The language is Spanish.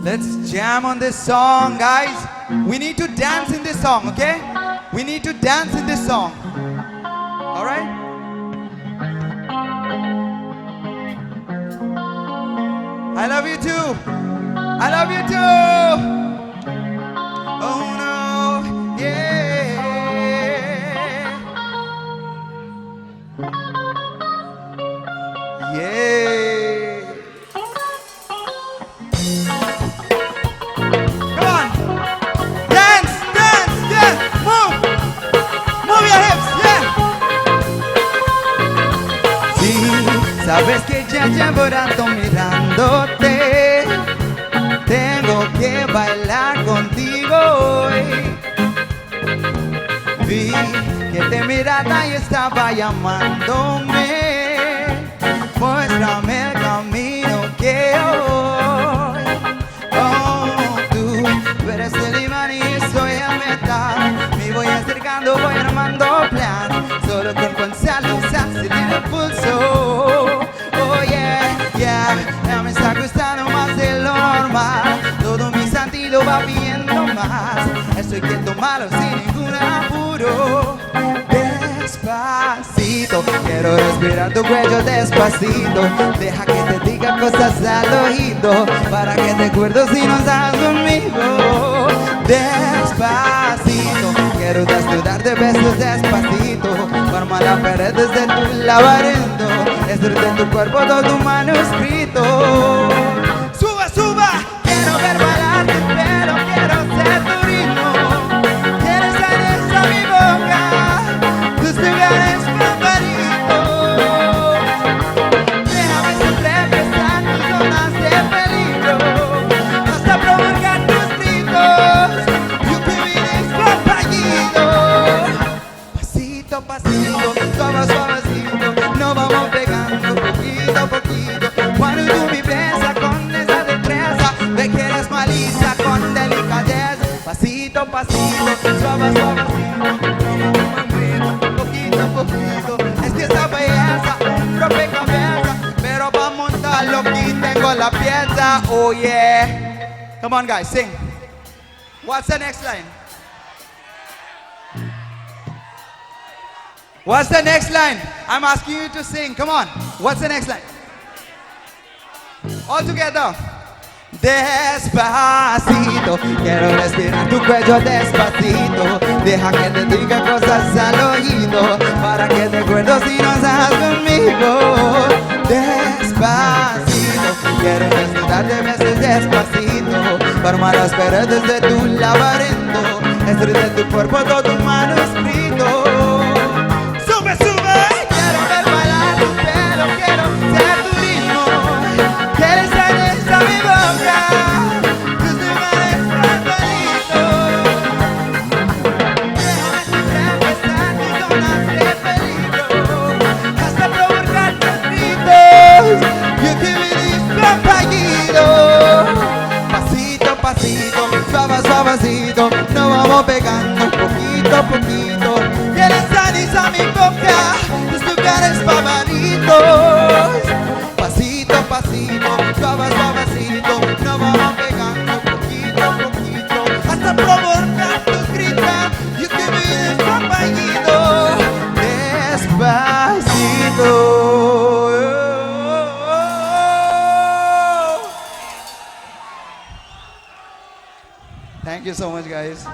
Let's jam on this song, guys. We need to dance in this song, okay? We need to dance in this song. All right? I love you too. I love you too. Oh no, yeah. Yeah. Come on. Dance, dance, yeah. Move. Move your hips, yeah. Sí, sabes que ya llevo rato mirándote. Tengo que bailar contigo hoy. Vi que te miraba y estaba llamándome. Muéstrame el camino que hoy. Oh, tú eres el imán y soy el metal. Me voy acercando, voy armando plan. Solo con pensarlo se acelera el pulso. Oh yeah, yeah. Ya me está gustando más de lo normal. Todo mi sentido va pidiendo más. Estoy quieto malo sin ningún apuro. Despacito, quiero respirar tu cuello despacito. Deja que te diga cosas al oído, para que te acuerdes si no estás conmigo. Despacito, quiero desnudarte besos despacito. Forma la pared desde tu laberinto. Escrito en tu cuerpo todo tu manuscrito. Suba, suba, quiero ver bailar tu pelo, quiero ser tu ritmo. Quieres salir a mi boca, tus lugares favoritos. Déjame siempre besar tus zonas de peligro, hasta provocar tus gritos. You can be this compañero. Pasito, pasito, suave, suavecito, nos vamos pegando poquito a poquito. Cuando tú me besas con esa destreza, ve que eres malicia con delicadeza. Pasito, pasito, suave, suavecito, poquito a poquito. Es que esa belleza, un rompecabezas, pero para montarlo aquí tengo la pieza. Oh yeah. Come on guys, sing. What's the next line? What's the next line? I'm asking you to sing. Come on. What's the next line? All together. Despacito, quiero respirar tu cuello despacito. Deja que te diga cosas al oído, para que te acuerdes si no estás conmigo. Despacito, quiero desnudarte besos despacito. Forma las paredes de tu laberinto. Escribe en tu cuerpo todo tu manuscrito. Sube, sube, quiero ver bailar tu pelo, quiero ser tu ritmo. Quieres salir a mi boca, tus lugares favoritos. Déjame siempre besar tus zonas de peligro, hasta provocar tus gritos. You can be this compañero. Pasito, pasito, suave, suavecito, nos vamos pegando poquito a poquito. Quieres salir a mi boca, tus lugares favoritos. Pasito, pasito, suave, suavecito, nos vamos pegando poquito a poquito, hasta provocar tus gritos. You can be this compañero. Despacito. Thank you so much, guys.